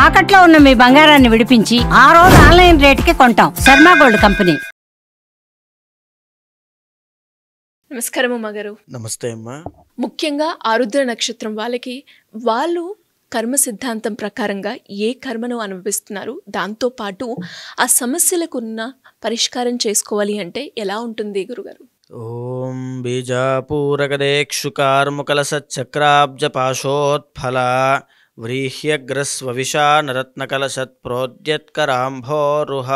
తాకట్లో ఉన్న మీ బంగారాన్ని విడిపించి ఆ రోజు ఆన్లైన్ రేటుకి కొంటాం. Sharma gold company. నమస్కారం అమ్మగారు. నమస్తే అమ్మా. ముఖ్యంగా ఆరుద్ర నక్షత్రం వాళ్ళకి వాళ్ళు కర్మ సిద్ధాంతం ప్రకారంగా ఏ కర్మను అనుభవిస్తున్నారు, దాంతోపాటు ఆ సమస్యలకున్న పరిష్కారం చేసుకోవాలి అంటే ఎలా ఉంటుంది గురుగారు? ఓం బీజాపూరకదేక్షుకార్ముకలసచ్చక్రాబ్జ పాశోత్ఫల వ్రీహ్యగ్రస్వవిషా నరత్నకలశత్ ప్రోద్యత్కరాంభోరుహ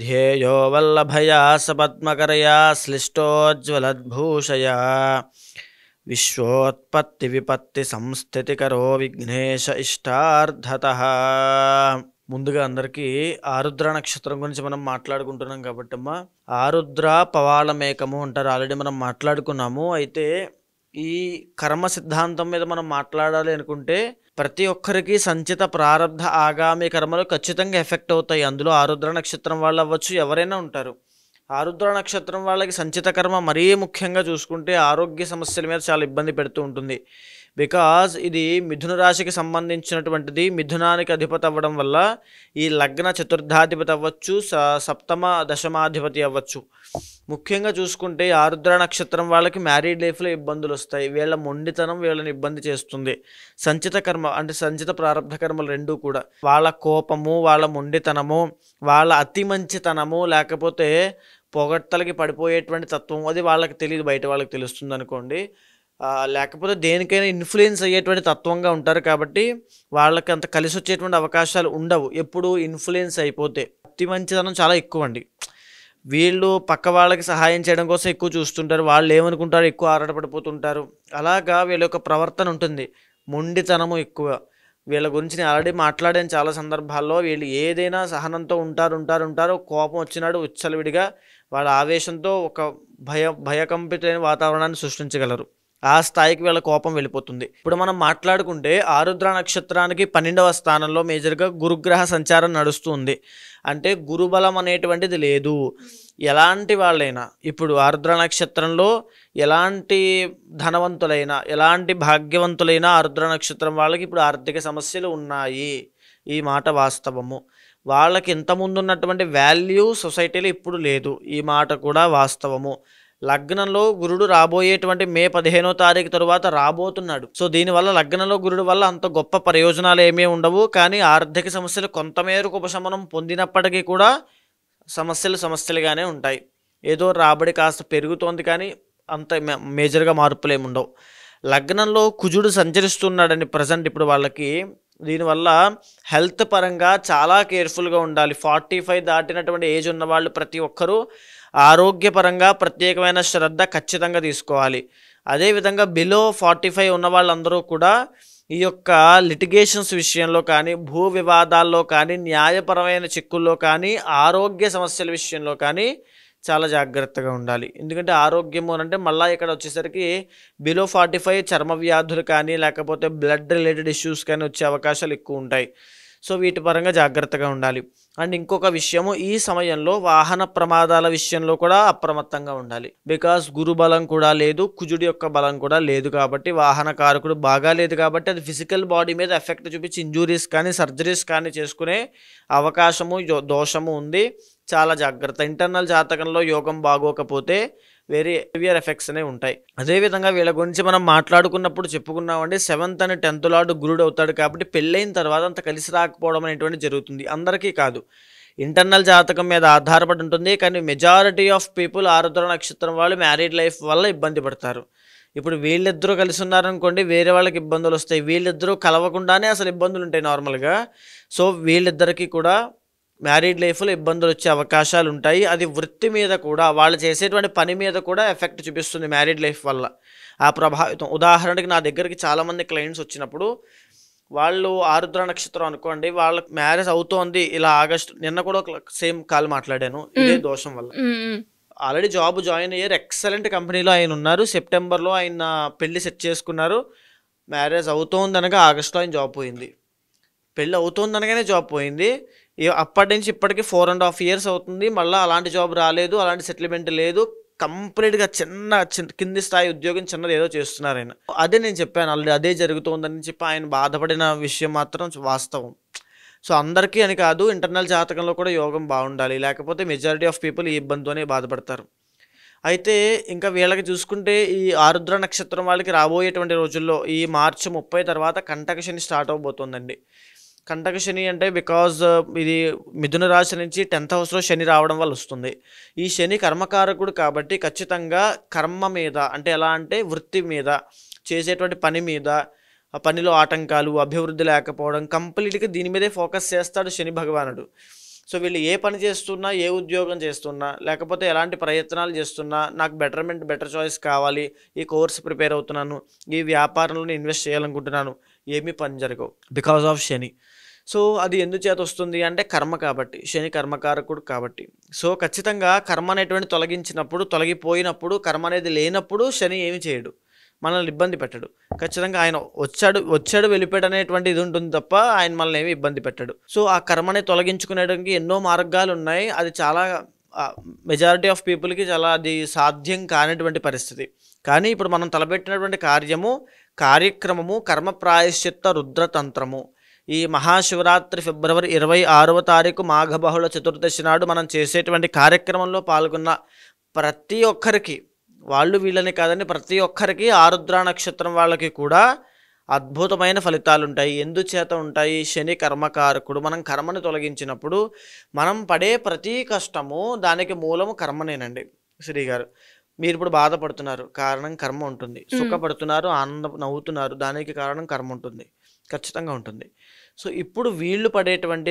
ధ్యేయో వల్లభయా సపద్మకరయా శ్లిష్టోజ్వలద్భూషయా విశ్వోత్పత్తి విపత్తి సంస్థితికరో విఘ్నేశ ఇష్టార్థతః. ముందుగా అందరికీ ఆరుద్ర నక్షత్రం గురించి మనం మాట్లాడుకుంటున్నాం కాబట్టి అమ్మా, ఆరుద్ర పవాళమేకము అంటారు. ఆల్రెడీ మనం మాట్లాడుకున్నాము. అయితే ఈ కర్మ సిద్ధాంతం మీద మనం మాట్లాడాలి అనుకుంటే ప్రతి ఒక్కరికి సంచిత ప్రారంధ ఆగామి కర్మలు ఖచ్చితంగా ఎఫెక్ట్ అవుతాయి. అందులో ఆరుద్ర నక్షత్రం వాళ్ళు అవ్వచ్చు, ఎవరైనా ఉంటారు. ఆరుద్ర నక్షత్రం వాళ్ళకి సంచిత కర్మ మరీ ముఖ్యంగా చూసుకుంటే ఆరోగ్య సమస్యల మీద చాలా ఇబ్బంది పెడుతూ ఉంటుంది. బికాజ్ ఇది మిథున రాశికి సంబంధించినటువంటిది. మిథునానికి అధిపతి అవ్వడం వల్ల ఈ లగ్న చతుర్థాధిపతి అవ్వచ్చు, సప్తమ దశమాధిపతి అవ్వచ్చు. ముఖ్యంగా చూసుకుంటే ఆరుద్ర నక్షత్రం వాళ్ళకి మ్యారీడ్ లైఫ్లో ఇబ్బందులు వస్తాయి. వీళ్ళ మొండితనం వీళ్ళని ఇబ్బంది చేస్తుంది. సంచిత కర్మ అంటే సంచిత ప్రారంభ కర్మలు రెండూ కూడా వాళ్ళ కోపము, వాళ్ళ మొండితనము, వాళ్ళ అతి మంచితనము, లేకపోతే పొగడ్తలకి పడిపోయేటువంటి తత్వం, అది వాళ్ళకి తెలియదు, బయట వాళ్ళకి తెలుస్తుంది అనుకోండి. లేకపోతే దేనికైనా ఇన్ఫ్లుయెన్స్ అయ్యేటువంటి తత్వంగా ఉంటారు. కాబట్టి వాళ్ళకి అంత కలిసి వచ్చేటువంటి అవకాశాలు ఉండవు ఎప్పుడు ఇన్ఫ్లుయెన్స్ అయిపోతే. అతి మంచితనం చాలా ఎక్కువ అండి. వీళ్ళు పక్క వాళ్ళకి సహాయం చేయడం కోసం ఎక్కువ చూస్తుంటారు. వాళ్ళు ఏమనుకుంటారు, ఎక్కువ ఆరాటపడిపోతుంటారు. అలాగా వీళ్ళ యొక్క ప్రవర్తన ఉంటుంది. మొండితనము ఎక్కువ. వీళ్ళ గురించి నేను ఆల్రెడీ మాట్లాడాను చాలా సందర్భాల్లో. వీళ్ళు ఏదైనా సహనంతో ఉంటారు. కోపం వచ్చినాడు విచ్చలవిడిగా వాళ్ళ ఆవేశంతో ఒక భయకంపితమైన వాతావరణాన్ని సృష్టించగలరు. ఆ స్థాయికి వీళ్ళ కోపం వెళ్ళిపోతుంది. ఇప్పుడు మనం మాట్లాడుకుంటే ఆరుద్ర నక్షత్రానికి 12వ స్థానంలో మేజర్గా గురుగ్రహ సంచారం నడుస్తుంది. అంటే గురుబలం అనేటువంటిది లేదు. ఎలాంటి వాళ్ళైనా ఇప్పుడు ఆరుద్ర నక్షత్రంలో ఎలాంటి ధనవంతులైనా, ఎలాంటి భాగ్యవంతులైనా ఆరుద్ర నక్షత్రం వాళ్ళకి ఇప్పుడు ఆర్థిక సమస్యలు ఉన్నాయి. ఈ మాట వాస్తవము. వాళ్ళకి ఇంతకుముందు ఉన్నటువంటి వాల్యూ సొసైటీలో ఇప్పుడు లేదు. ఈ మాట కూడా వాస్తవము. లగ్నంలో గురుడు రాబోయేటువంటి మే 15వ తారీఖు తరువాత రాబోతున్నాడు. సో దీనివల్ల లగ్నంలో గురుడు వల్ల అంత గొప్ప ప్రయోజనాలు ఏమీ ఉండవు. కానీ ఆర్థిక సమస్యలు కొంతమేరకు ఉపశమనం పొందినప్పటికీ కూడా సమస్యలుగానే ఉంటాయి. ఏదో రాబడి కాస్త పెరుగుతోంది కానీ అంత మేజర్గా మార్పులు ఏమి ఉండవు. లగ్నంలో కుజుడు సంచరిస్తున్నాడని ప్రజెంట్ ఇప్పుడు వాళ్ళకి. దీనివల్ల హెల్త్ పరంగా చాలా కేర్ఫుల్గా ఉండాలి. 45 దాటినటువంటి ఏజ్ ఉన్న వాళ్ళు ప్రతి ఒక్కరూ ఆరోగ్యపరంగా ప్రత్యేకమైన శ్రద్ధ ఖచ్చితంగా తీసుకోవాలి. అదేవిధంగా బిలో 45 ఉన్న వాళ్ళందరూ కూడా ఈ యొక్క లిటిగేషన్స్ విషయంలో కానీ, భూ వివాదాల్లో కానీ, న్యాయపరమైన చిక్కుల్లో కానీ, ఆరోగ్య సమస్యల విషయంలో కానీ చాలా జాగ్రత్తగా ఉండాలి. ఎందుకంటే ఆరోగ్యము అంటే మళ్ళీ ఇక్కడ వచ్చేసరికి బిలో 45 చర్మ వ్యాధులు కానీ, లేకపోతే బ్లడ్ రిలేటెడ్ ఇష్యూస్ కానీ వచ్చే అవకాశాలు ఎక్కువ ఉంటాయి. సో వీటి పరంగా జాగ్రత్తగా ఉండాలి. అండ్ ఇంకొక విషయము, ఈ సమయంలో వాహన ప్రమాదాల విషయంలో కూడా అప్రమత్తంగా ఉండాలి. బికాస్ గురు బలం కూడా లేదు, కుజుడి యొక్క బలం కూడా లేదు. కాబట్టి వాహన కారకుడు బాగా లేదు కాబట్టి అది ఫిజికల్ బాడీ మీద ఎఫెక్ట్ చూపించి ఇంజురీస్ కానీ, సర్జరీస్ కానీ చేసుకునే అవకాశము, దోషము ఉంది. చాలా జాగ్రత్త. ఇంటర్నల్ జాతకంలో యోగం బాగోకపోతే వెరీ సివియర్ ఎఫెక్ట్స్ అనేవి ఉంటాయి. అదేవిధంగా వీళ్ళ గురించి మనం మాట్లాడుకున్నప్పుడు చెప్పుకున్నామండి, 7th and 10th లార్డ్ గురుడు అవుతాడు. కాబట్టి పెళ్ళైన తర్వాత అంత కలిసి రాకపోవడం అనేటువంటి జరుగుతుంది. అందరికీ కాదు, ఇంటర్నల్ జాతకం మీద ఆధారపడి ఉంటుంది. కానీ మెజారిటీ ఆఫ్ పీపుల్ ఆరుద్ర నక్షత్రం వాళ్ళు మ్యారీడ్ లైఫ్ వల్ల ఇబ్బంది పడతారు. ఇప్పుడు వీళ్ళిద్దరూ కలిసి ఉన్నారనుకోండి, వేరే వాళ్ళకి ఇబ్బందులు వస్తాయి. వీళ్ళిద్దరూ కలవకుండానే అసలు ఇబ్బందులు ఉంటాయి నార్మల్గా. సో వీళ్ళిద్దరికీ కూడా మ్యారీడ్ లైఫ్లో ఇబ్బందులు వచ్చే అవకాశాలు ఉంటాయి. అది వృత్తి మీద కూడా, వాళ్ళు చేసేటువంటి పని మీద కూడా ఎఫెక్ట్ చూపిస్తుంది మ్యారీడ్ లైఫ్ వల్ల ఆ ప్రభావితం. ఉదాహరణకి నా దగ్గరికి చాలామంది క్లయింట్స్ వచ్చినప్పుడు వాళ్ళు ఆరుద్ర నక్షత్రం అనుకోండి, వాళ్ళకి మ్యారేజ్ అవుతోంది ఇలా ఆగస్టు, నిన్న కూడా ఒక సేమ్ కాల్ మాట్లాడాను ఇదే దోషం వల్ల. ఆల్రెడీ జాబ్ జాయిన్ అయ్యారు, ఎక్సలెంట్ కంపెనీలో ఆయన ఉన్నారు. సెప్టెంబర్లో ఆయన పెళ్లి సెట్ చేసుకున్నారు. మ్యారేజ్ అవుతోందనగా ఆగస్టులో ఆయన జాబ్ పోయింది. పెళ్ళి అవుతోందనగానే జాబ్ పోయింది. అప్పటి నుంచి ఇప్పటికి 4.5 years అవుతుంది. మళ్ళీ అలాంటి జాబ్ రాలేదు, అలాంటి సెటిల్మెంట్ లేదు. కంప్లీట్గా కింది స్థాయి ఉద్యోగం చిన్నది ఏదో చేస్తున్నారు ఆయన. అదే నేను చెప్పాను ఆల్రెడీ, అదే జరుగుతుందని చెప్పి ఆయన బాధపడిన విషయం మాత్రం వాస్తవం. సో అందరికీ అని కాదు, ఇంటర్నల్ జాతకంలో కూడా యోగం బాగుండాలి, లేకపోతే మెజారిటీ ఆఫ్ పీపుల్ ఈ ఇబ్బందితోనే బాధపడతారు. అయితే ఇంకా వీళ్ళకి చూసుకుంటే ఈ ఆరుద్ర నక్షత్రం వాళ్ళకి రాబోయేటువంటి రోజుల్లో ఈ మార్చి 30 తర్వాత కంటక శని స్టార్ట్ అవబోతుందండి. కంటక శని అంటే బికాజ్ ఇది మిథున రాశి నుంచి 10th హౌస్లో శని రావడం వల్ల వస్తుంది. ఈ శని కర్మకారకుడు కాబట్టి ఖచ్చితంగా కర్మ మీద, అంటే ఎలా అంటే వృత్తి మీద, చేసేటువంటి పని మీద, ఆ పనిలో ఆటంకాలు, అభివృద్ధి లేకపోవడం, కంప్లీట్గా దీని మీదే ఫోకస్ చేస్తాడు శని భగవానుడు. సో వీళ్ళు ఏ పని చేస్తున్నా, ఏ ఉద్యోగం చేస్తున్నా, లేకపోతే ఎలాంటి ప్రయత్నాలు చేస్తున్నా, నాకు బెటర్ చాయిస్ కావాలి, ఈ కోర్స్ ప్రిపేర్ అవుతున్నాను, ఈ వ్యాపారంలో ఇన్వెస్ట్ చేయాలనుకుంటున్నాను, ఏమీ పని జరగవు బికాజ్ ఆఫ్ శని. సో అది ఎందుచేత వస్తుంది అంటే కర్మ కాబట్టి, శని కర్మకారకుడు కాబట్టి. సో ఖచ్చితంగా కర్మ అనేటువంటి తొలగిపోయినప్పుడు, కర్మ అనేది లేనప్పుడు శని ఏమి చేయడు, మనల్ని ఇబ్బంది పెట్టడు. ఖచ్చితంగా ఆయన వచ్చాడు వెళ్ళిపోయాడు అనేటువంటి ఇది ఉంటుంది తప్ప ఆయన మనల్ని ఏమి ఇబ్బంది పెట్టడు. సో ఆ కర్మని తొలగించుకునేడానికి ఎన్నో మార్గాలు ఉన్నాయి. అది చాలా మెజారిటీ ఆఫ్ పీపుల్కి చాలా అది సాధ్యం కానిటువంటి పరిస్థితి. కానీ ఇప్పుడు మనం తలపెట్టినటువంటి కార్యక్రమము కర్మ ప్రాయశ్చిత్త రుద్రతంత్రము. ఈ మహాశివరాత్రి ఫిబ్రవరి 26వ తారీఖు మాఘబహుళ చతుర్దశి నాడు మనం చేసేటువంటి కార్యక్రమంలో పాల్గొన్న ప్రతి ఒక్కరికి, వాళ్ళు వీళ్ళని కాదని ప్రతి ఒక్కరికి, ఆరుద్ర నక్షత్రం వాళ్ళకి కూడా అద్భుతమైన ఫలితాలు ఉంటాయి. ఎందుచేత ఉంటాయి? శని కర్మకారకుడు. మనం కర్మను తొలగించినప్పుడు మనం పడే ప్రతి కష్టము దానికి మూలము కర్మనేనండి. శ్రీగారు, మీరు ఇప్పుడు బాధపడుతున్నారు, కారణం కర్మ ఉంటుంది. సుఖపడుతున్నారు, నవ్వుతున్నారు, దానికి కారణం కర్మ ఉంటుంది, ఖచ్చితంగా ఉంటుంది. సో ఇప్పుడు వీళ్ళు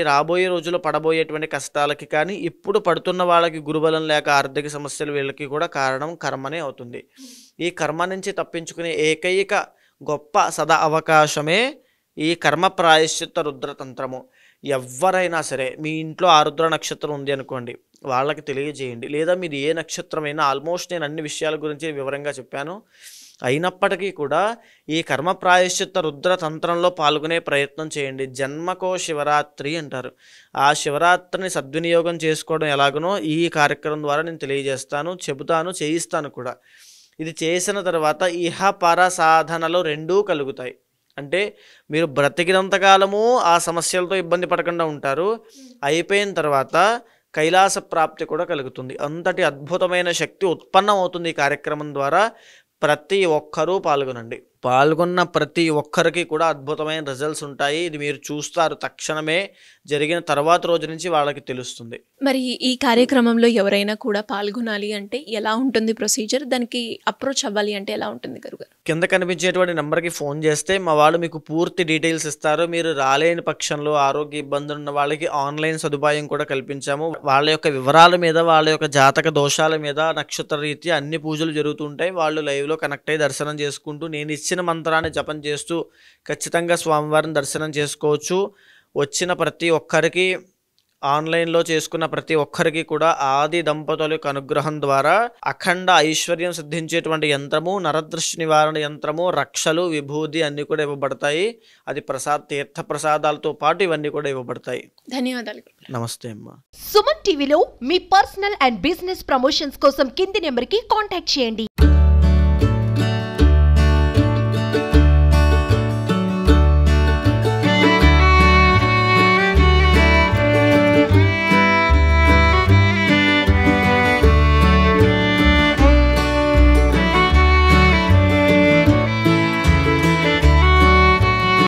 రాబోయే రోజుల్లో పడబోయేటువంటి కష్టాలకి కానీ, ఇప్పుడు పడుతున్న వాళ్ళకి గురుబలం లేక ఆర్థిక సమస్యలు వీళ్ళకి కూడా కారణం కర్మనే అవుతుంది. ఈ కర్మ నుంచి తప్పించుకునే ఏకైక గొప్ప సదా అవకాశమే ఈ కర్మ ప్రాయశ్చిత్త రుద్రతంత్రము. ఎవరైనా సరే మీ ఇంట్లో ఆరుద్ర నక్షత్రం ఉంది అనుకోండి, వాళ్ళకి తెలియజేయండి. లేదా మీది ఏ నక్షత్రమైనా, ఆల్మోస్ట్ నేను అన్ని విషయాల గురించి వివరంగా చెప్పాను. అయినప్పటికీ కూడా ఈ కర్మ ప్రాయశ్చిత్త రుద్ర తంత్రంలో పాల్గొనే ప్రయత్నం చేయండి. జన్మకో శివరాత్రి అంటారు. ఆ శివరాత్రిని సద్వినియోగం చేసుకోవడం ఎలాగనో ఈ కార్యక్రమం ద్వారా నేను తెలియజేస్తాను, చెబుతాను, చేయిస్తాను కూడా. ఇది చేసిన తర్వాత ఇహ పర సాధనలు రెండూ కలుగుతాయి. అంటే మీరు బ్రతికినంతకాలము ఆ సమస్యలతో ఇబ్బంది పడకుండా ఉంటారు, అయిపోయిన తర్వాత కైలాస ప్రాప్తి కూడా కలుగుతుంది. అంతటి అద్భుతమైన శక్తి ఉత్పన్నం అవుతుంది ఈ కార్యక్రమం ద్వారా. ప్రతి ఒక్కరూ పాల్గొనండి. పాల్గొన్న ప్రతి ఒక్కరికి కూడా అద్భుతమైన రిజల్ట్స్ ఉంటాయి. ఇది మీరు చూస్తారు, తక్షణమే జరిగిన తర్వాత రోజు నుంచి వాళ్ళకి తెలుస్తుంది. మరి ఈ కార్యక్రమంలో ఎవరైనా కూడా పాల్గొనాలి అంటే ఎలా ఉంటుంది ప్రొసీజర్? దానికి అప్రోచ్ అవ్వాలి అంటే ఎలా ఉంటుంది గురుగారు? కింద కనిపించేటువంటి నెంబర్కి ఫోన్ చేస్తే మా వాళ్ళు మీకు పూర్తి డీటెయిల్స్ ఇస్తారు. మీరు రాలేని పక్షంలో, ఆరోగ్య ఇబ్బందులు ఉన్న వాళ్ళకి ఆన్లైన్ సదుపాయం కూడా కల్పించాము. వాళ్ళ యొక్క వివరాల మీద, వాళ్ళ యొక్క జాతక దోషాల మీద, నక్షత్ర రీత్యా అన్ని పూజలు జరుగుతుంటాయి. వాళ్ళు లైవ్లో కనెక్ట్ అయ్యి దర్శనం చేసుకుంటూ, నేను ఇచ్చిన మంత్రాన్ని జపం చేస్తూ ఖచ్చితంగా స్వామివారిని దర్శనం చేసుకోవచ్చు. వచ్చిన ప్రతి ఒక్కరికి, ఆన్లైన్లో చేసుకున్న ప్రతి ఒక్కరికి కూడా ఆది దంపతుల యొక్క అనుగ్రహం ద్వారా అఖండ ఐశ్వర్యం సిద్ధించేటువంటి యంత్రము, నరదృష్టి నివారణ యంత్రము, రక్షలు, విభూది అన్నీ కూడా ఇవ్వబడతాయి. అది తీర్థ ప్రసాదాలతో పాటు ఇవన్నీ కూడా ఇవ్వబడతాయి. ధన్యవాదాలు. నమస్తే అమ్మా. సుమన్ టీవీలో మీ పర్సనల్ అండ్ బిజినెస్ ప్రమోషన్స్ కోసం కింది నెంబర్కి కాంటాక్ట్ చేయండి.